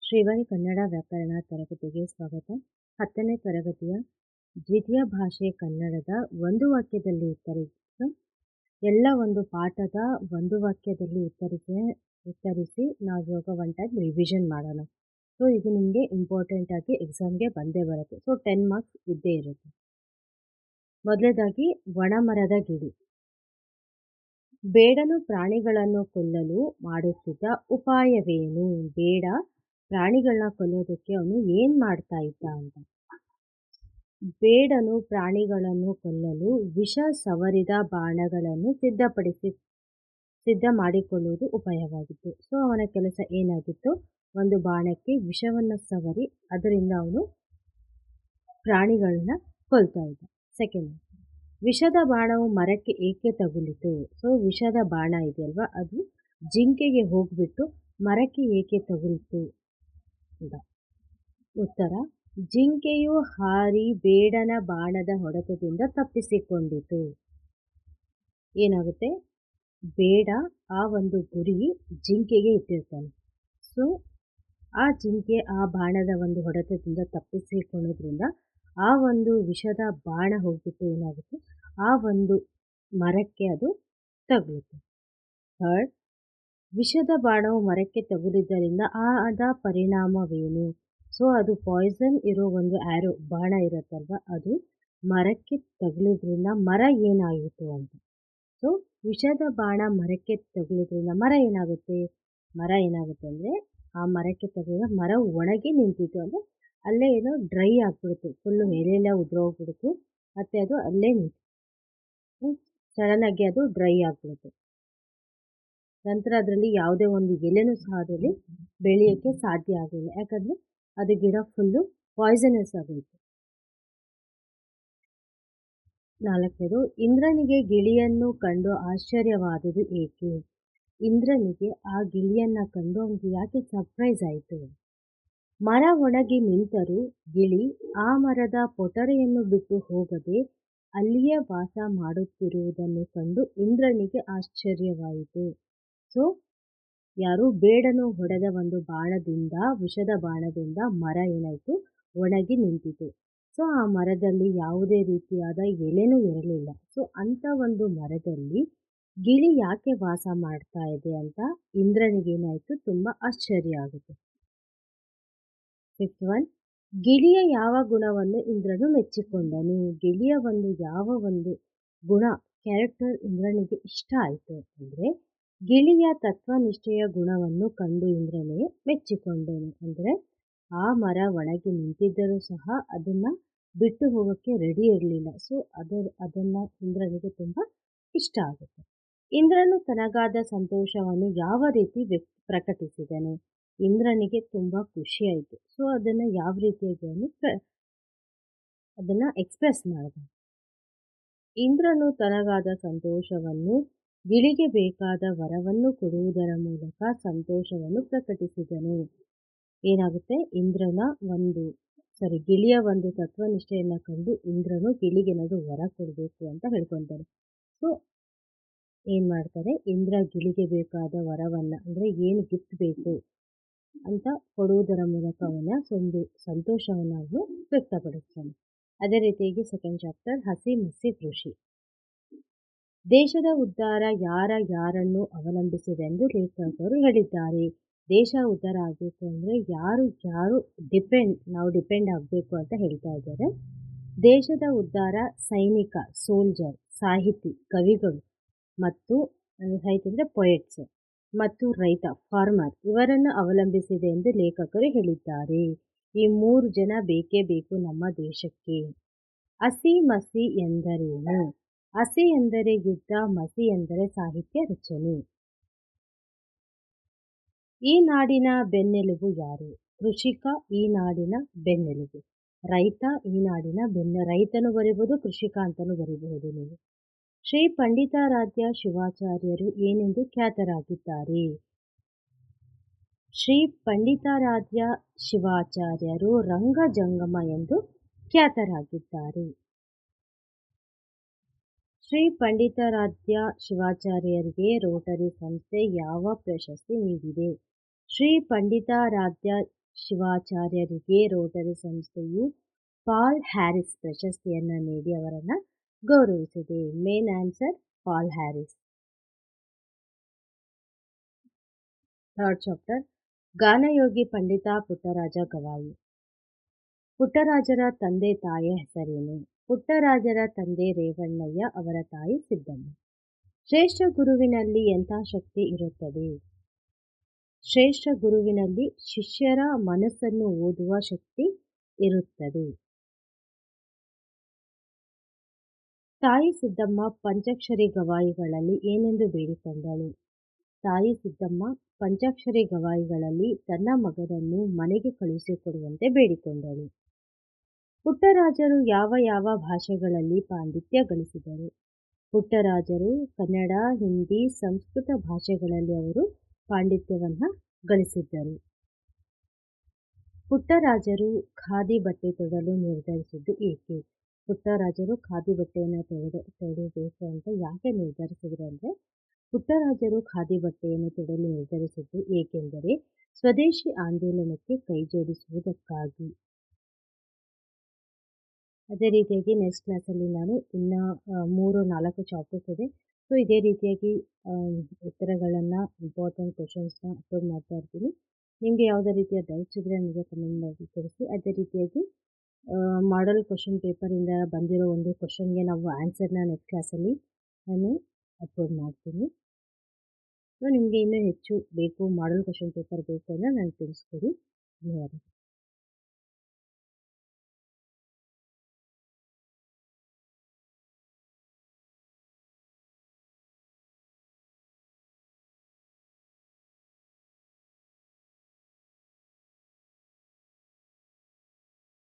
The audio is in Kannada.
ಶ್ರೀವಾರಿ ಕನ್ನಡ ವ್ಯಾಕರಣ ತರಗತಿಗೆ ಸ್ವಾಗತ. 10ನೇ ತರಗತಿಯ ದ್ವಿತೀಯ ಭಾಷೆ ಕನ್ನಡದ ಒಂದು ವಾಕ್ಯದಲ್ಲಿ ಉತ್ತರಿಸು. ಎಲ್ಲ ಒಂದು ಪಾಠದ ಒಂದು ವಾಕ್ಯದಲ್ಲಿ ಉತ್ತರಿಸಿ ನಾವು ಇವಾಗ ಒನ್ ಟೈಮ್ ರಿವಿಷನ್ ಮಾಡೋಣ. ಸೊ ಇದು ನಿಮಗೆ ಇಂಪಾರ್ಟೆಂಟ್ ಆಗಿ ಎಕ್ಸಾಮ್ಗೆ ಬಂದೇ ಬರುತ್ತೆ. ಸೊ 10 ಮಾರ್ಕ್ಸ್ ಇದ್ದೇ ಇರುತ್ತೆ. ಮೊದಲನೇದಾಗಿ ಒಣಮರದ ಗಿಳಿ. ಬೇಡನು ಪ್ರಾಣಿಗಳನ್ನು ಕೊಲ್ಲಲು ಮಾಡುತ್ತಿದ್ದ ಉಪಾಯವೇನು? ಬೇಡ ಪ್ರಾಣಿಗಳನ್ನ ಕೊಲ್ಲೋದಕ್ಕೆ ಅವನು ಏನು ಮಾಡ್ತಾ ಇದ್ದ ಅಂತ. ಬೇಡನು ಪ್ರಾಣಿಗಳನ್ನು ಕೊಲ್ಲಲು ವಿಷ ಸವರಿದ ಬಾಣಗಳನ್ನು ಸಿದ್ಧ ಮಾಡಿಕೊಳ್ಳುವುದು ಉಪಾಯವಾಗಿತ್ತು. ಸೊ ಅವನ ಕೆಲಸ ಏನಾಗಿತ್ತು? ಒಂದು ಬಾಣಕ್ಕೆ ವಿಷವನ್ನು ಸವರಿ ಅದರಿಂದ ಅವನು ಪ್ರಾಣಿಗಳನ್ನ ಕೊಲ್ತಾ ಇದ್ದ. ಸೆಕೆಂಡ್, ವಿಷದ ಬಾಣವು ಮರಕ್ಕೆ ಏಕೆ ತಗುಲಿತು? ಸೊ ವಿಷದ ಬಾಣ ಇದೆಯಲ್ವಾ, ಅದು ಜಿಂಕೆಗೆ ಹೋಗ್ಬಿಟ್ಟು ಮರಕ್ಕೆ ಏಕೆ ತಗುಲಿತು ಅಂತ. ಉತ್ತರ, ಜಿಂಕೆಯು ಹಾರಿ ಬೇಡನ ಬಾಣದ ಹೊಡೆತದಿಂದ ತಪ್ಪಿಸಿಕೊಂಡಿತು. ಏನಾಗುತ್ತೆ? ಬೇಡ ಆ ಒಂದು ಗುರಿ ಜಿಂಕೆಗೆ ಇಟ್ಟಿರ್ತಾನೆ. ಸೊ ಆ ಜಿಂಕೆ ಆ ಬಾಣದ ಒಂದು ಹೊಡೆತದಿಂದ ತಪ್ಪಿಸಿಕೊಳ್ಳೋದ್ರಿಂದ ಆ ಒಂದು ವಿಷದ ಬಾಣ ಹೋಗ್ಬಿಟ್ಟು ಏನಾಗುತ್ತೆ, ಆ ಒಂದು ಮರಕ್ಕೆ ಅದು ತಗುಲುತ್ತೆ. ಥರ್ಡ್, ವಿಷದ ಬಾಣವು ಮರಕ್ಕೆ ತಗುಲಿದ್ದರಿಂದ ಆದ ಪರಿಣಾಮವೇನು? ಸೊ ಅದು ಪಾಯ್ಸನ್ ಇರೋ ಒಂದು ಆ್ಯರೋ ಬಾಣ ಇರುತ್ತಲ್ವ, ಅದು ಮರಕ್ಕೆ ತಗುಲಿದ್ರಿಂದ ಮರ ಏನಾಯಿತು ಅಂತ. ಸೊ ವಿಷದ ಬಾಣ ಮರಕ್ಕೆ ತಗುಲಿದ್ರಿಂದ ಮರ ಏನಾಗುತ್ತೆ ಅಂದರೆ ಆ ಮರಕ್ಕೆ ತಗುಲಿದ ಮರ ಒಣಗಿ ನಿಂತಿತ್ತು. ಅಂದರೆ ಅಲ್ಲೇ ಏನೋ ಡ್ರೈ ಆಗಿಬಿಡ್ತು, ಫುಲ್ಲು ಎಲೆಲ್ಲ ಉದುರೋಗ್ಬಿಡ್ತು, ಮತ್ತು ಅದು ಅಲ್ಲೇ ನಿಂತು ಸಡನ್ನಾಗಿ ಅದು ಡ್ರೈ ಆಗಿಬಿಡ್ತು. ನಂತರ ಅದರಲ್ಲಿ ಯಾವುದೇ ಒಂದು ಎಲೆನೂ ಸಹ ಅದರಲ್ಲಿ ಬೆಳೆಯೋಕ್ಕೆ ಸಾಧ್ಯ ಆಗಲಿಲ್ಲ, ಯಾಕಂದರೆ ಅದು ಗಿಡ ಫುಲ್ಲು ಪಾಯ್ಸನಸ್ ಆಗೋಯಿತು. ನಾಲ್ಕನೇದು, ಇಂದ್ರನಿಗೆ ಗಿಳಿಯನ್ನು ಕಂಡು ಆಶ್ಚರ್ಯವಾದುದು ಏಕೆ? ಇಂದ್ರನಿಗೆ ಆ ಗಿಳಿಯನ್ನು ಕಂಡು ಅವನಿಗೆ ಯಾಕೆ ಸರ್ಪ್ರೈಸ್ ಆಯಿತು? ಮರ ಒಣಗಿ ನಿಂತರೂ ಗಿಳಿ ಆ ಮರದ ಪೊಟರೆಯನ್ನು ಬಿಟ್ಟು ಹೋಗದೆ ಅಲ್ಲಿಯೇ ವಾಸ ಮಾಡುತ್ತಿರುವುದನ್ನು ಕಂಡು ಇಂದ್ರನಿಗೆ ಆಶ್ಚರ್ಯವಾಯಿತು. ಸೊ ಯಾರು ಬೇಡನು ಹೊಡೆದ ಒಂದು ಬಾಣದಿಂದ, ವಿಷದ ಬಾಣದಿಂದ ಮರ ಏನಾಯಿತು, ಒಣಗಿ ನಿಂತಿತು. ಸೊ ಆ ಮರದಲ್ಲಿ ಯಾವುದೇ ರೀತಿಯಾದ ಎಲೆನೂ ಇರಲಿಲ್ಲ. ಸೊ ಅಂಥ ಒಂದು ಮರದಲ್ಲಿ ಗಿಳಿ ಯಾಕೆ ವಾಸ ಮಾಡ್ತಾ ಇದೆ ಅಂತ ಇಂದ್ರನಿಗೇನಾಯಿತು, ತುಂಬ ಆಶ್ಚರ್ಯ ಆಗುತ್ತೆ. ಫಿಫ್ತ್ ಒನ್, ಗಿಳಿಯ ಯಾವ ಗುಣವನ್ನು ಇಂದ್ರನು ಮೆಚ್ಚಿಕೊಂಡನು? ಗಿಳಿಯ ಒಂದು ಯಾವ ಒಂದು ಗುಣ, ಕ್ಯಾರೆಕ್ಟರ್ ಇಂದ್ರನಿಗೆ ಇಷ್ಟ ಆಯಿತು ಅಂದರೆ ಗಿಳಿಯ ತತ್ವನಿಷ್ಠೆಯ ಗುಣವನ್ನು ಕಂಡು ಇಂದ್ರನೇ ಮೆಚ್ಚಿಕೊಂಡನು. ಅಂದರೆ ಆ ಮರ ಒಣಗಿ ನಿಂತಿದ್ದರೂ ಸಹ ಅದನ್ನು ಬಿಟ್ಟು ಹೋಗೋಕ್ಕೆ ರೆಡಿ ಇರಲಿಲ್ಲ. ಸೊ ಅದನ್ನು ಇಂದ್ರನಿಗೆ ತುಂಬ ಇಷ್ಟ ಆಗುತ್ತೆ. ಇಂದ್ರನು ತನಗಾದ ಸಂತೋಷವನ್ನು ಯಾವ ರೀತಿ ಪ್ರಕಟಿಸಿದನು? ಇಂದ್ರನಿಗೆ ತುಂಬ ಖುಷಿಯಾಯಿತು. ಸೊ ಅದನ್ನು ಯಾವ ರೀತಿಯಾಗಿ ಅದನ್ನು ಎಕ್ಸ್ಪ್ರೆಸ್ ಮಾಡಿದ. ಇಂದ್ರನು ತನಗಾದ ಸಂತೋಷವನ್ನು ಗಿಳಿಗೆ ಬೇಕಾದ ವರವನ್ನು ಕೊಡುವುದರ ಮೂಲಕ ಸಂತೋಷವನ್ನು ಪ್ರಕಟಿಸಿದನು. ಏನಾಗುತ್ತೆ, ಗಿಳಿಯ ಒಂದು ತತ್ವನಿಷ್ಠೆಯನ್ನು ಕಂಡು ಇಂದ್ರನು ಗಿಳಿಗೇನಾದರೂ ವರ ಕೊಡಬೇಕು ಅಂತ ಹೇಳ್ಕೊತಾರೆ. ಸೊ ಏನು ಮಾಡ್ತಾರೆ, ಇಂದ್ರ ಗಿಳಿಗೆ ಬೇಕಾದ ವರವನ್ನು, ಅಂದರೆ ಏನು ಗಿಫ್ಟ್ ಬೇಕು ಅಂತ ಕೊಡುವುದರ ಮೂಲಕ ಅವನ ಒಂದು ಸಂತೋಷವನ್ನು ಅವನು ವ್ಯಕ್ತಪಡಿಸ್ತಾನೆ. ಅದೇ ರೀತಿಯಾಗಿ ಸೆಕೆಂಡ್ ಚಾಪ್ಟರ್, ಹಸಿ ಮಸಿ ಕೃಷಿ. ದೇಶದ ಉದ್ಧಾರ ಯಾರನ್ನು ಅವಲಂಬಿಸಿದೆ ಎಂದು ಲೇಖಕರು ಹೇಳಿದ್ದಾರೆ. ದೇಶ ಉದ್ಧಾರ ಆಗಬೇಕು ಅಂದರೆ ಯಾರು ನಾವು ಡಿಪೆಂಡ್ ಆಗಬೇಕು ಅಂತ ಹೇಳ್ತಾ ಇದ್ದಾರೆ. ದೇಶದ ಉದ್ಧಾರ ಸೈನಿಕ, ಸೋಲ್ಜರ್, ಸಾಹಿತಿ, ಕವಿಗಳು ಮತ್ತು ಸಾಹಿತ್ಯ ಅಂದರೆ ಪೊಯೆಟ್ಸ್ ಮತ್ತು ರೈತ, ಫಾರ್ಮರ್, ಇವರನ್ನು ಅವಲಂಬಿಸಿದೆ ಎಂದು ಲೇಖಕರು ಹೇಳಿದ್ದಾರೆ. ಈ 3 ಜನ ಬೇಕೇ ಬೇಕು ನಮ್ಮ ದೇಶಕ್ಕೆ. ಹಸಿ ಮಸಿ ಎಂದರೇನು? ಹಸಿ ಎಂದರೆ ಯುದ್ಧ, ಮಸಿ ಎಂದರೆ ಸಾಹಿತ್ಯ ರಚನೆ. ಈ ನಾಡಿನ ಬೆನ್ನೆಲುಬು ಯಾರು? ಕೃಷಿಕ ಈ ನಾಡಿನ ಬೆನ್ನೆಲುಬು. ರೈತ ಈ ನಾಡಿನ ರೈತನು ಬರೀಬಹುದು, ಕೃಷಿಕ ಅಂತಲೂ ಬರೀಬಹುದು ನೀವು. ಶ್ರೀ ಪಂಡಿತಾರಾಧ್ಯ ಶಿವಾಚಾರ್ಯರು ಏನೆಂದು ಖ್ಯಾತರಾಗಿದ್ದಾರೆ? ಶ್ರೀ ಪಂಡಿತಾರಾಧ್ಯ ಶಿವಾಚಾರ್ಯರು ರಂಗಜಂಗಮ ಎಂದು ಖ್ಯಾತರಾಗಿದ್ದಾರೆ. ಶ್ರೀ ಪಂಡಿತಾರಾಧ್ಯ ಶಿವಾಚಾರ್ಯರಿಗೆ ರೋಟರಿ ಸಂಸ್ಥೆ ಯಾವ ಪ್ರಶಸ್ತಿ ನೀಡಿದೆ? ಶ್ರೀ ಪಂಡಿತಾರಾಧ್ಯ ಶಿವಾಚಾರ್ಯರಿಗೆ ರೋಟರಿ ಸಂಸ್ಥೆಯು ಪಾಲ್ ಹ್ಯಾರಿಸ್ ಪ್ರಶಸ್ತಿಯನ್ನು ನೀಡಿ ಅವರನ್ನು ಗೌರವಿಸಿದೆ. Main answer Paul Harris. Third chapter, Ganayogi Pandit Puttaraja Gavai. ಪುಟ್ಟರಾಜರ ತಂದೆ ತಾಯಿಯ ಹೆಸರೇನು? ಪುಟ್ಟರಾಜರ ತಂದೆ ರೇವಣ್ಣಯ್ಯ, ಅವರ ತಾಯಿ ಸಿದ್ದಮ್ಮ. ಶ್ರೇಷ್ಠ ಗುರುವಿನಲ್ಲಿ ಎಂಥ ಶಕ್ತಿ ಇರುತ್ತದೆ? ಶ್ರೇಷ್ಠ ಗುರುವಿನಲ್ಲಿ ಶಿಷ್ಯರ ಮನಸ್ಸನ್ನು ಓದುವ ಶಕ್ತಿ ಇರುತ್ತದೆ. ತಾಯಿ ಸಿದ್ದಮ್ಮ ಪಂಚಾಕ್ಷರಿ ಗವಾಯಿಗಳಲ್ಲಿ ಏನೆಂದು ಬೇಡಿಕೊಂಡಳು? ತಾಯಿ ಸಿದ್ದಮ್ಮ ಪಂಚಾಕ್ಷರಿ ಗವಾಯಿಗಳಲ್ಲಿ ತನ್ನ ಮಗನನ್ನು ಮನೆಗೆ ಕಳುಹಿಸಿಕೊಡುವಂತೆ ಬೇಡಿಕೊಂಡಳು. ಪುಟ್ಟರಾಜರು ಯಾವ ಯಾವ ಭಾಷೆಗಳಲ್ಲಿ ಪಾಂಡಿತ್ಯ ಗಳಿಸಿದರು? ಪುಟ್ಟರಾಜರು ಕನ್ನಡ, ಹಿಂದಿ, ಸಂಸ್ಕೃತ ಭಾಷೆಗಳಲ್ಲಿ ಅವರು ಪಾಂಡಿತ್ಯವನ್ನು ಗಳಿಸಿದ್ದರು. ಪುಟ್ಟರಾಜರು ಖಾದಿ ಬಟ್ಟೆ ತೊಡಲು ನಿರ್ಧರಿಸಿದ್ದು ಏಕೆ? ಪುಟ್ಟರಾಜರು ಖಾದಿ ಬಟ್ಟೆಯನ್ನು ತೊಡಬೇಕು ಅಂತ ಯಾಕೆ ನಿರ್ಧರಿಸಿದ್ರು ಅಂದರೆ, ಪುಟ್ಟರಾಜರು ಖಾದಿ ಬಟ್ಟೆಯನ್ನು ತೊಡಲು ನಿರ್ಧರಿಸಿದ್ದು ಏಕೆಂದರೆ ಸ್ವದೇಶಿ ಆಂದೋಲನಕ್ಕೆ ಕೈಜೋಡಿಸುವುದಕ್ಕಾಗಿ. ಅದೇ ರೀತಿಯಾಗಿ ನೆಕ್ಸ್ಟ್ ಕ್ಲಾಸಲ್ಲಿ ನಾನು ಇನ್ನು 3-4 ಚಾಪ್ಟರ್ಸ್ ಇದೆ. ಸೊ ಇದೇ ರೀತಿಯಾಗಿ ಉತ್ತರಗಳನ್ನು, ಇಂಪಾರ್ಟೆಂಟ್ ಕ್ವಶನ್ಸ್ನ ಅಪ್ಲೋಡ್ ಮಾಡ್ತಾ ಇರ್ತೀನಿ. ನಿಮಗೆ ಯಾವುದೇ ರೀತಿಯ ಡೌಟ್ಸ್ ಇದ್ದರೆ ನನಗೆ ಕಮೆಂಟ್ ಮಾಡಿ ತಿಳಿಸಿ. ಅದೇ ರೀತಿಯಾಗಿ ಮಾಡಲ್ ಕ್ವಶನ್ ಪೇಪರಿಂದ ಬಂದಿರೋ ಒಂದು ಕ್ವಶನ್ಗೆ ನಾವು ಆನ್ಸರ್ನ ನೆಕ್ಸ್ಟ್ ಕ್ಲಾಸಲ್ಲಿ ನಾನು ಅಪ್ಲೋಡ್ ಮಾಡ್ತೀನಿ. ಸೊ ನಿಮಗೆ ಇನ್ನೂ ಹೆಚ್ಚು ಬೇಕು, ಮಾಡಲ್ ಕ್ವಶನ್ ಪೇಪರ್ ಬೇಕು ಅಂದರೆ ನನಗೆ ತಿಳಿಸ್ಕೊಡಿ. ಧನ್ಯವಾದ.